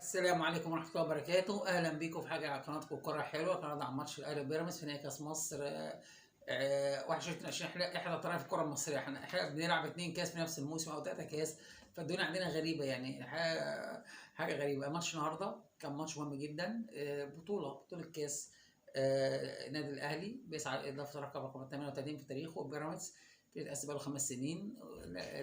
السلام عليكم ورحمة الله وبركاته، أهلا بيكم في حاجة على قناتكم الكرة الحلوة، قناة عن ماتش الأهلي وبيراميدز في نهائي كأس مصر 21 إحدى طرائف الكرة المصرية. احنا بنلعب 2 كاس في نفس الموسم أو 3 كاس، فالدنيا عندنا غريبة يعني حاجة غريبة. ماتش النهاردة كان ماتش مهم جدا، بطولة كاس. النادي الأهلي بيسعى لإضافة رقم 38 في تاريخه، وبيراميدز بيتأسس بقاله 5 سنين،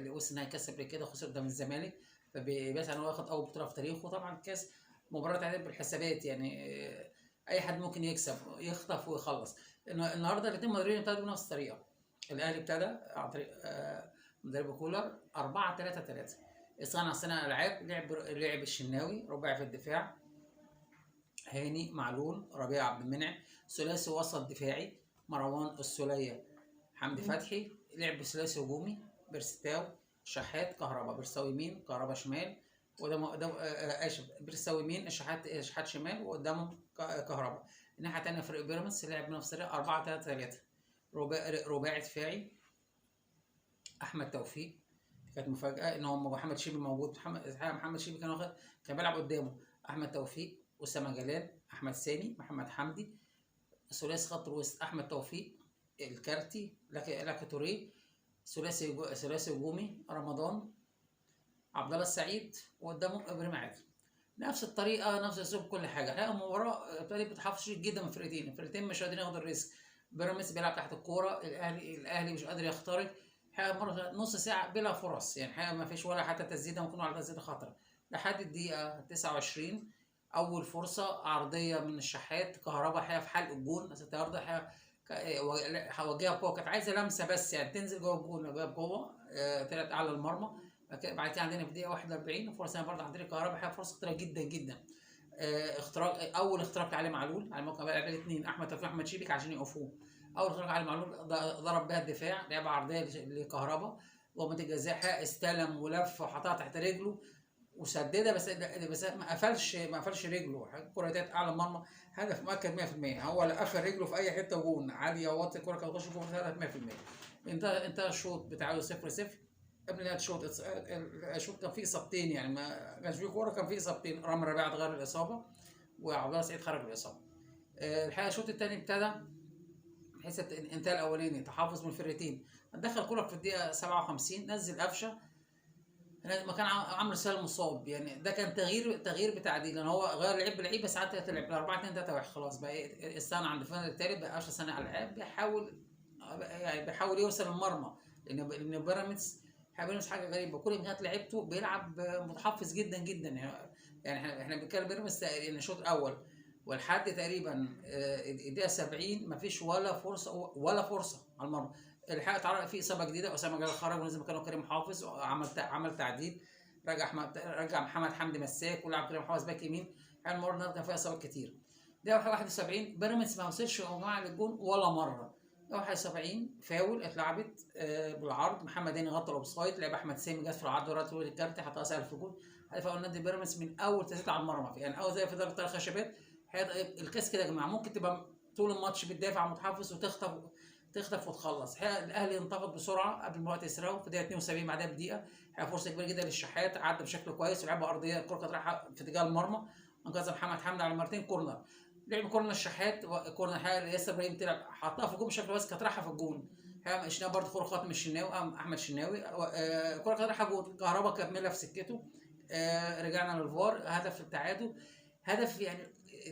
وصل نهائي كاس قبل كده خسر قدام الزمالك، فبيسعى ان هو ياخد اول بطوله في تاريخه. طبعا الكاس مباراه تعتمد بالحسابات، يعني اي حد ممكن يكسب يخطف ويخلص. النهارده الاثنين مدربين ابتدوا بنفس الطريقه. الاهلي ابتدى عن طريق مدرب كولر 4-3-3. صنع العاب، لعب الشناوي رباعي في الدفاع، هاني معلول ربيع عبد المنعم، ثلاثي وسط دفاعي مروان السوليه حمدي فتحي، لعب بثلاثي هجومي بيرستاو شحات كهربا، بيرستاو يمين كهربا شمال، وقدامه اسف بيرستاو يمين شحات شمال، وقدامه كهربا. الناحيه الثانيه فريق بيراميدز لعب بنفس الطريقه 4-3-3، رباعي دفاعي. احمد توفيق كانت مفاجاه ان هو محمد شيبي موجود، محمد شيبي كان بيلعب قدامه احمد توفيق، اسامه جلال، احمد سامي، محمد حمدي. ثلاثي خط الوسط احمد توفيق، الكارتي، لاكا توريه. ثلاثي هجومي رمضان، عبد الله السعيد، وقدامه ابراهيم عادل. نفس الطريقه، نفس الاسلوب، كل حاجه. الحقيقه المباراه ابتدت بتحافظ شديد جدا من الفرقتين مش قادرين ياخدوا الريسك. بيراميدز بيلعب تحت الكوره، الاهلي مش قادر يخترق. الحقيقه مره نص ساعه بلا فرص، يعني الحقيقه ما فيش ولا حتى تسديده ممكن على تسديده خطره لحد الدقيقه 29. اول فرصه عرضيه من الشحات كهربا، الحقيقه في حلق الجون، الطيار ده وجهها بقوه، كانت عايزه لمسه بس يعني تنزل جوه الجون، جاب جوه طلعت اعلى المرمى. بعد كده عندنا في الدقيقه 41 فرصه ثانيه برضه عن طريق كهربا، حاجه فرصه خطيره جدا جدا. اختراق، اول اختراق علي معلول على موقع بقى الاثنين احمد توفيق واحمد شيبك عشان يقفوه. اول اختراق علي معلول ضرب بها الدفاع، لعبه عرضيه لكهربا، ومنطقه الجزاء استلم ولف وحطها تحت رجله وسددها، بس ما قفلش رجله. الكره ديت اعلى المرمى، هدف مؤكد 100%. هو لا قفل رجله في اي حته جون عاليه واطي، الكره كانت تخش جون، هدف 100%. انتهى الشوط بتاعه 0-0. قبل نهايه الشوط كان فيه اصابتين، يعني ما كانش فيه كوره، كان فيه اصابتين. رامي ربيعه اتغير الاصابه، وعبد الله سعيد خرج بالاصابه. الحقيقه الشوط الثاني ابتدى بحيث الانتهاء الاولاني تحافظ من الفرقتين. دخل كوره في الدقيقه 57، نزل قفشه مكان عمرو سالم مصاب، يعني ده كان تغيير بتعديل، لان هو غير لعيب بلعيب، بس ساعات تلعب 4-2-3-1 خلاص بقى. استنى عند الفريق الثالث بقى 10 سنه العاب، بيحاول يوصل المرمى، لان بيراميدز حاجه غريبه، كل ما كانت لعيبته بيلعب متحفظ جدا جدا. يعني احنا بنتكلم بيراميدز يعني الشوط الاول ولحد تقريبا الدقيقه 70 مفيش ولا فرصه على المرمى. الحقيقه اتعرض في اصابه جديده، اسامه جلال خرج ونزل مكانه كريم حافظ، عمل تعديل، رجع محمد حمدي مساك ولعب كريم حافظ باك يمين. الحقيقه المره دي كان فيها اصابات كتير. دقيقه 71 بيراميدز ما وصلش يا جماعه للجون ولا مره. دقيقه 71 فاول اتلعبت بالعرض، محمد هاني غطى الاوفسايد، لعب احمد سامي جت في العرض ورات الكارت حطها سهل في الجون. هدف اول نادي بيراميدز من اول تسديد على المرمى، يعني اول زي في ضربه 3 خشبات. الكاس كده يا جماعه ممكن تبقى طول الماتش بتدافع متحفظ تخطف وتخلص. الاهلي انتقد بسرعه قبل ما الوقت يسرقوا في دقيقه 72 بعدها بدقيقه. فرصه كبيره جدا للشحات، عدى بشكل كويس ولعبها ارضيه، الكره كانت رايحه في اتجاه المرمى، انقذها محمد حمدي على مرتين كورنر. لعب كورنر الشحات، كورنر ياسر ابراهيم طلع حطها في الجون بشكل كويس، كانت رايحه في الجون. الشناوي برضه كوره خاطم الشناوي، احمد الشناوي، الكره كانت رايحه جول، كهربا كملها في سكته. رجعنا للفار، هدف التعادل، هدف يعني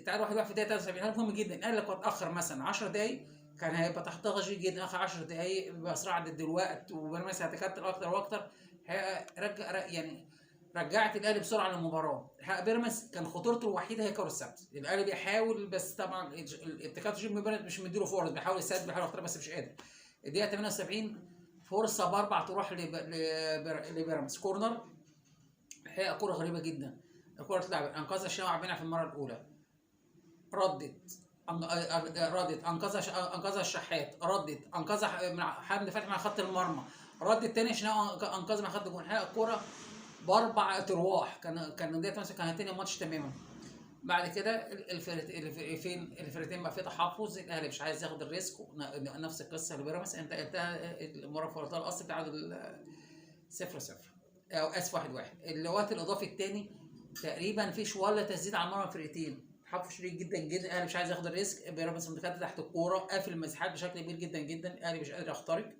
تعادل 1-1 في الدقيقه 73. هدف مهم جدا. قال لك كنت اتاخر مثلا 10 دقائق كان هيبقى تحت ضغط شديد جدا، اخر 10 دقائق باسرع ضد الوقت، وبيراميدز هتكتل اكتر واكتر. رجعت الاهلي بسرعه للمباراه. بيراميدز كان خطورته الوحيده هي كره السبت، الاهلي بيحاول، بس طبعا التكتل مش مديله فرص، بيحاول يسدد، بيحاول يختار، بس مش قادر. الدقيقه 78 فرصه باربع تروح لبيراميدز كورنر. الحقيقه كوره غريبه جدا، الكوره اتلعبت، انقذها الشناوي عبد في المره الاولى، ردت انقذها الشحات، انقذها حمدي فتحي مع خط المرمى، ردت تاني شناوي انقذها مع خط الجون. الحقيقه الكوره باربع ارواح، كان ديت مثلا كان هتنهي الماتش تماما. بعد كده الفرقتين بقى في تحفظ، الاهلي مش عايز ياخد الريسك، نفس القصه لبيراميدز. انتهى المباراه في الاصل تعادل 0-0 او اسف 1-1. الوقت الاضافي الثاني تقريبا مفيش ولا تسديد على المرمى الفرقتين، تحفظ شديد جدا جدا. الاهلي مش عايز ياخد الريسك، بيراميدز متكتل تحت الكوره، قافل المساحات بشكل كبير جدا جدا، الاهلي مش قادر يخترق.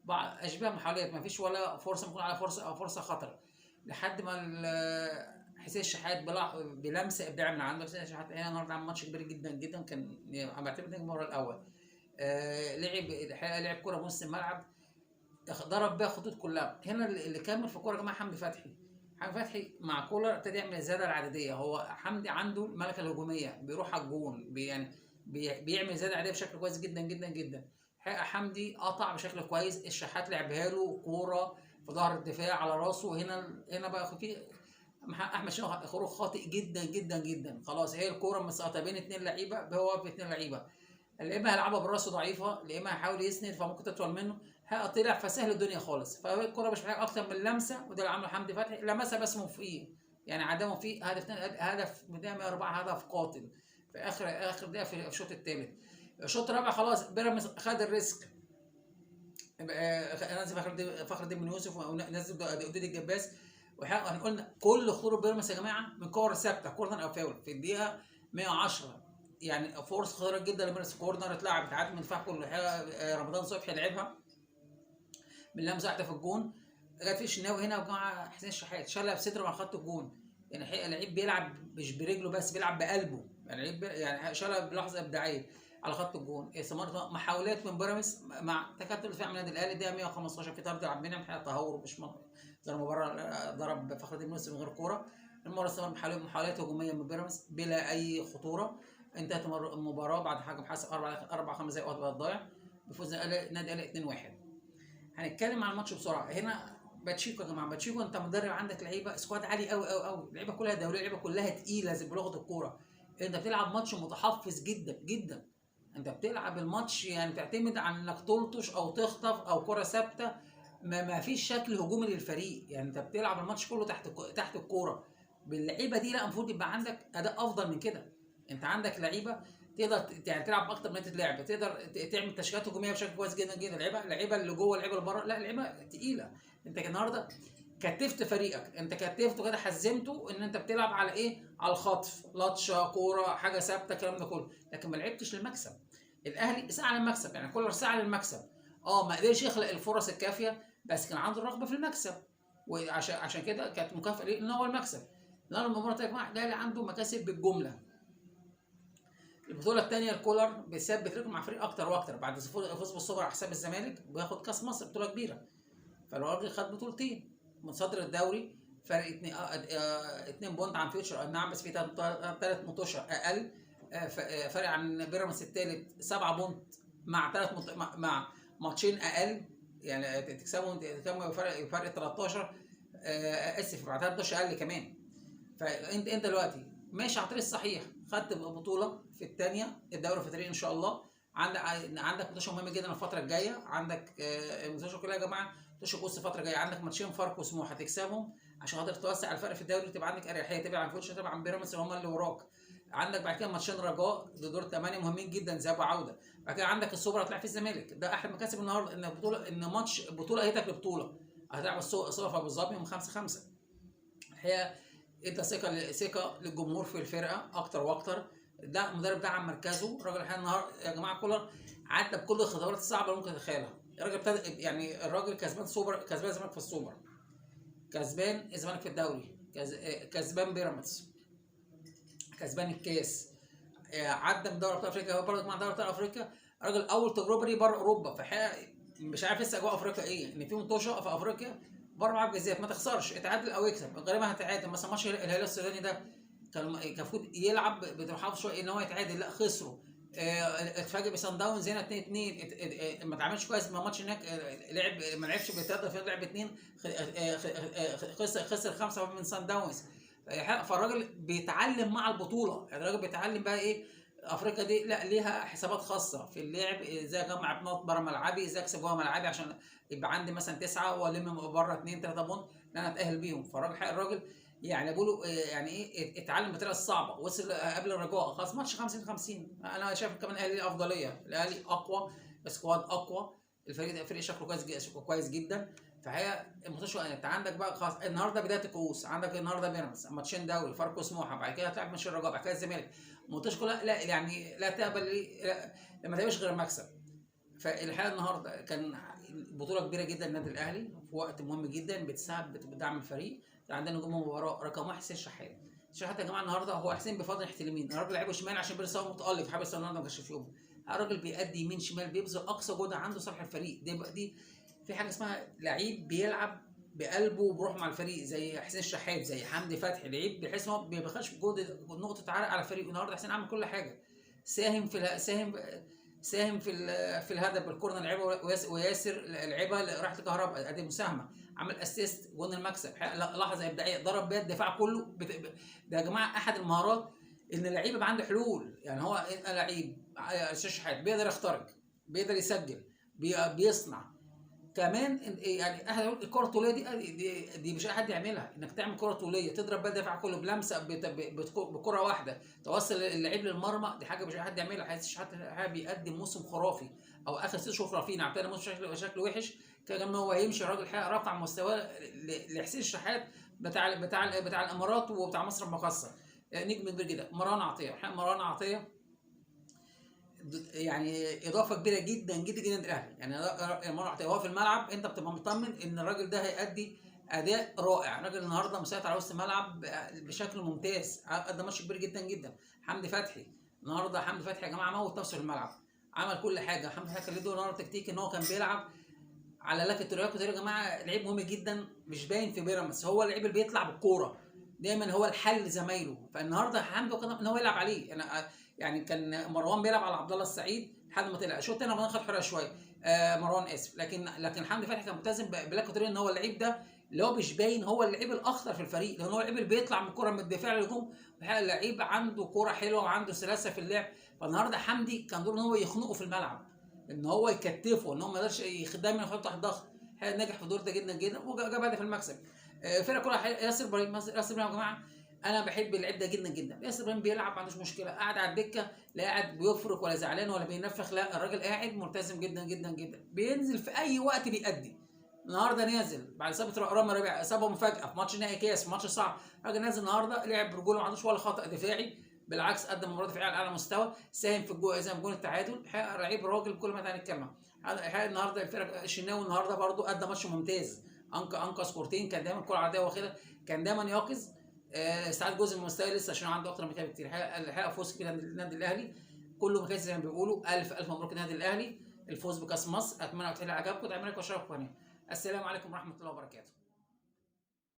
اشباه محاولات، مفيش ولا فرصه ممكن على فرصه او فرصه خطر، لحد ما حسين الشحات بلمسه ابداع من عنده. حسين الشحات هنا النهارده عمل ماتش كبير جدا جدا، كان انا بعتبر نجم المباراه الاول. لعب الحقيقه، لعب كوره بنص الملعب، ضرب بيها الخطوط كلها. هنا اللي كمل في الكوره يا جماعه حمدي فتحي. حمدي فتحي مع كولر ابتدى يعمل الزياده العدديه. هو حمدي عنده الملكه الهجوميه، بيروح على الجون، يعني بيعمل زياده عدديه بشكل كويس جدا جدا جدا. حقيقه حمدي قطع بشكل كويس، الشحات لعبها له كوره في ظهر الدفاع على راسه. هنا بقى في احمد شنو خروج خاطئ جدا جدا جدا. خلاص هي الكوره مسقطه بين اثنين لعيبه، هو واقف اثنين لعيبه، يا اما هيلعبها براسه ضعيفه، يا اما هيحاول يسند فممكن تطول منه، طلع فسهل الدنيا خالص. فالكره مش محتاج اكتر من لمسه، وده اللي عمله حمدي فتحي، لمسها بس فيه، يعني عدمه فيه هدف بدايه 104، هدف قاتل في اخر دقيقه في الشوط الثالث. الشوط الرابع خلاص بيراميدز خد الريسك، نزل فخر الدين بن يوسف، ونزل أوديد الجباس. واحنا قلنا كل خطوره بيراميدز يا جماعه من كور ثابته، كورنر او فاول في الدقيقه 110. يعني فرصه خطيره جدا لبيراميدز، كورنر اتلعب اتعاد من دفاع كله. رمضان صبحي لعبها من لمسه واحده في الجون، جت في الشناوي هنا يا جماعه. حسين الشحات شالها بصدره مع خط الجون. يعني الحقيقه لعيب بيلعب مش برجله بس، بيلعب بقلبه. يعني لعيب يعني شالها بلحظه ابداعيه على خط الجون. ثمار محاولات من بيراميدز مع تكتل دفاع من النادي الاهلي. ده 115 في طرد عبد المنعم، الحقيقه تهور مش زي المباراه ضرب فخر الدين يوسف من غير كوره. المره استمر محاولات هجوميه من بيراميدز بلا اي خطوره. انتهت المباراه بعد حكم حاسب 4 5 دقائق وقت ضايع، بفوز النادي الاهلي 2-1. هنتكلم عن الماتش بسرعه. هنا باتشيكو يا جماعه، باتشيكو انت مدرب عندك لعيبه سكواد عالي قوي قوي قوي، اللعيبه كلها دوليه، اللعيبه كلها تقيله زي بلغه الكوره. انت بتلعب ماتش متحفظ جدا جدا، انت بتلعب الماتش يعني تعتمد على انك تلطش او تخطف او كره ثابته، ما فيش شكل هجومي للفريق. يعني انت بتلعب الماتش كله تحت الكوره باللعيبه دي. لا، المفروض يبقى عندك اداء افضل من كده. انت عندك لعيبه تقدر يعني تلعب اكتر من لعبه، تقدر تعمل تشكيلات هجوميه بشكل كويس جدا جدا. لعيبه اللي جوه، اللعيبه اللي بره، لا لعيبه تقيله. انت النهارده كتفت فريقك، انت كتفته كده، حزمته ان انت بتلعب على ايه؟ على الخطف، لطشه، كوره، حاجه ثابته، الكلام ده كله، لكن ما لعبتش للمكسب. الاهلي سعى للمكسب، يعني كولر سعى للمكسب، ما قدرش يخلق الفرص الكافيه، بس كان عنده الرغبه في المكسب، وعشان كده كانت مكافاه ليه ان هو المكسب. النهارده المباراه يا جماعه الاهلي عنده مكاسب بالجمله. البطوله الثانيه الكولر بيثبت رجله مع فريق اكتر واكتر، بعد الفوز بالسوبر على حساب الزمالك بياخد كاس مصر، بطوله كبيره. فالراجل خد بطولتين، متصدر الدوري فرق 2 بونت عن فيوتشر، نعم بس في 3 ماتشات اقل. فرق عن بيراميدز الثالث 7 بونت مع مع ماتشين اقل، يعني تكسبهم فرق 13. اسف، مع 13 اقل كمان. فانت دلوقتي ماشي على الطريق الصحيح، خدت بطوله في الثانيه، الدوري في الطريق ان شاء الله. عندك ماتش مهم جدا الفتره الجايه، عندك الماتشات كلها يا جماعه تشوف. بص الفتره الجايه عندك ماتشين فاركو وسموحه هتكسبهم عشان خاطر توسع الفرق في الدوري، تبقى عندك اريحيه، تبعد عن فوتش، تبعد عن بيراميدز اللي هم اللي وراك. عندك بعد كده ماتشين رجاء دور 8 مهمين جدا، ذهاب وعوده. بعد كده عندك السوبر هتلعب في الزمالك، ده احد مكاسب النهارده، ان بطوله، ان ماتش بطوله هيتك لبطوله. هتلعب السوبر في ابو ظبي يوم 5/5. الحقيقه ادى ثقه للجمهور في الفرقه اكتر واكتر. ده مدرب دعم مركزه. الراجل الحقيقه النهارده يا جماعه كولر عدى بكل الخطوات الصعبه اللي ممكن تتخيلها. الراجل كسبان سوبر، كسبان الزمالك في السوبر، كسبان الزمالك في الدوري، كسبان بيراميدز، كسبان الكاس، عدى من دوري ابطال افريقيا، برضه مع دوري ابطال افريقيا. راجل اول تجربه ليه بره اوروبا، فحقيقه مش عارف لسه اجواء افريقيا ايه، ان في منتوشه في افريقيا بره ملعب جزيرات، ما تخسرش، اتعادل او يكسب، غالبا هتعادل. مثلا ماتش الهلال السوداني ده كان المفروض يلعب بتحافظ شويه ان هو يتعادل، لا خسروا. اتفاجئ بسان داونز هنا 2-2، ما اتعاملش كويس مع ماتش هناك. ما لعبش بثلاثه، لعب 2، خسر 5 من سان داونز. فالراجل بيتعلم مع البطوله، يعني الراجل بيتعلم بقى ايه، افريقيا دي لا ليها حسابات خاصه في اللعب، ازاي اجمع بنقط بره ملعبي، ازاي اكسب جوه ملعبي عشان يبقى عندي مثلا 9 والم بره 2 3 بونت ان انا اتاهل بيهم. الراجل يعني بيقولوا يعني ايه، اتعلم بالطريقه الصعبه، وصل قبل الرجاء خلاص ماتش 50-50. انا شايف كمان الاهلي افضليه، الاهلي اقوى، سكواد اقوى، الفريق ده فريق شكله كويس جدا. فهي الماتش انت عندك بقى خلاص النهارده بدايه الكؤوس، عندك النهارده بيراميدز ماتشين دوري، فاركو سموحه، بعد كده هتلاعب ماتش الرجاء، بعد كده الزمالك. الماتش كلها لا يعني لا تقبل لا ما تقبلش غير المكسب. فالحقيقه النهارده كان بطوله كبيره جدا للنادي الاهلي في وقت مهم جدا، بتساعد بتدعم الفريق. عندنا نجوم المباراه رقم واحد حسين الشحات. الشحات يا جماعه النهارده هو حسين بفضل احتيال اليمين، الراجل لعبه شمال عشان بيرسي هو متالق، حابس النهارده ما كانش في يوم. الراجل بيأدي يمين شمال، بيبذل اقصى جهد عنده صالح الفريق. دي في حاجه اسمها لعيب بيلعب بقلبه وبروح مع الفريق، زي حسين الشحات زي حمدي فتحي، لعيب بحيث ان هو ما بيبخلش جهد نقطه عرق على الفريق. النهارده حسين عمل كل حاجه، ساهم في الهدف بالكورنر اللي لعبها، وياسر لعبها اللي راحت لكهرباء، ادي مساهمه. عمل اسيست جون المكسب، لحظه ابداعيه ضرب بيها الدفاع كله. ده يا جماعه احد المهارات ان اللعيب يبقى عنده حلول. يعني هو لعيب شحات بيقدر يخترق، بيقدر يسجل، بيصنع كمان. يعني احد الكره الطوليه دي مش اي حد يعملها، انك تعمل كره طوليه تضرب بيها الدفاع كله بلمسه بكره واحده توصل اللعيب للمرمى، دي حاجه مش اي حد يعملها. حاسس حد بيقدم موسم خرافي، او اخر 6 شهور خرافيين. عبد الله موسم شكله وحش كان ان هو يمشي. الراجل رفع مستواه لحسين الشحات بتاع الامارات وبتاع مصر المقاصه. نجم كبير جدا. مروان عطيه يعني اضافه كبيره جدا جدا جدا للاهلي. يعني مروان هو في الملعب انت بتبقى مطمن ان الراجل ده هيأدي اداء رائع. الراجل النهارده مسيطر على وسط الملعب بشكل ممتاز، قدم ماتش كبير جدا جدا. حمدي فتحي النهارده، حمدي فتحي يا جماعه موت نفسه في الملعب، عمل كل حاجه. حمدي فتحي كان له دور النهارده تكتيكي، ان هو كان بيلعب على لاكيت يا جماعه، لعيب مهم جدا مش باين في بيراميدز. هو اللعيب اللي بيطلع بالكوره دايما، هو الحل لزمايله. فالنهارده حمدي كان ان هو يلعب عليه. يعني كان مروان بيلعب على عبد الله السعيد لحد ما طلع الشوط الثاني، رمضان خد حريه شويه، مروان اسف. لكن حمدي فتحي كان ملتزم بلاكيت، ان هو اللعيب ده اللي هو مش باين، هو اللعيب الاخطر في الفريق، لان هو اللعيب اللي بيطلع من الكوره من الدفاع للهجوم. لعيب عنده كوره حلوه وعنده سلاسه في اللعب. فالنهارده حمدي كان دوره ان هو يخنقه في الملعب، ان هو يكتفه، ان هو ما يقدرش دايما يحط تحت ضغط. نجح في الدور ده جدا جدا وجاب هدف المكسب. الفرقه كلها ياسر ابراهيم يا جماعه، انا بحب اللعيب ده جدا جدا. ياسر ابراهيم بيلعب ما عندوش مشكله، قاعد على الدكه لا قاعد بيفرق ولا زعلان ولا بينفخ، لا الراجل قاعد ملتزم جدا جدا جدا، بينزل في اي وقت بيأدي. النهارده نازل بعد اصابه رامي ربيعه، اصابه مفاجاه في ماتش نهائي كاس، ماتش صعب. الراجل نازل النهارده لعب برجوله، ما عندوش ولا خطا دفاعي، بالعكس قدم مباراه دفاعيه على اعلى مستوى، ساهم في جون التعادل. لعيب راجل بكل ما تعني الكلمه. النهارده الفرق الشناوي النهارده برده ادى ماتش ممتاز، انقذ كورتين، كان دايما الكره عاديه واخدها، كان دايما يقظ. ساعات جزء من مستواه لسه عشان عنده اكتر من كده بكتير. الحقيقه فوز كده للنادي الاهلي، كله مكاسب زي ما بيقولوا. الف مبروك للنادي الاهلي الفوز بكاس مصر. اتمنى تحل عجبكم، تعملوا لكم وشرفكم هنا. السلام عليكم ورحمه الله وبركاته.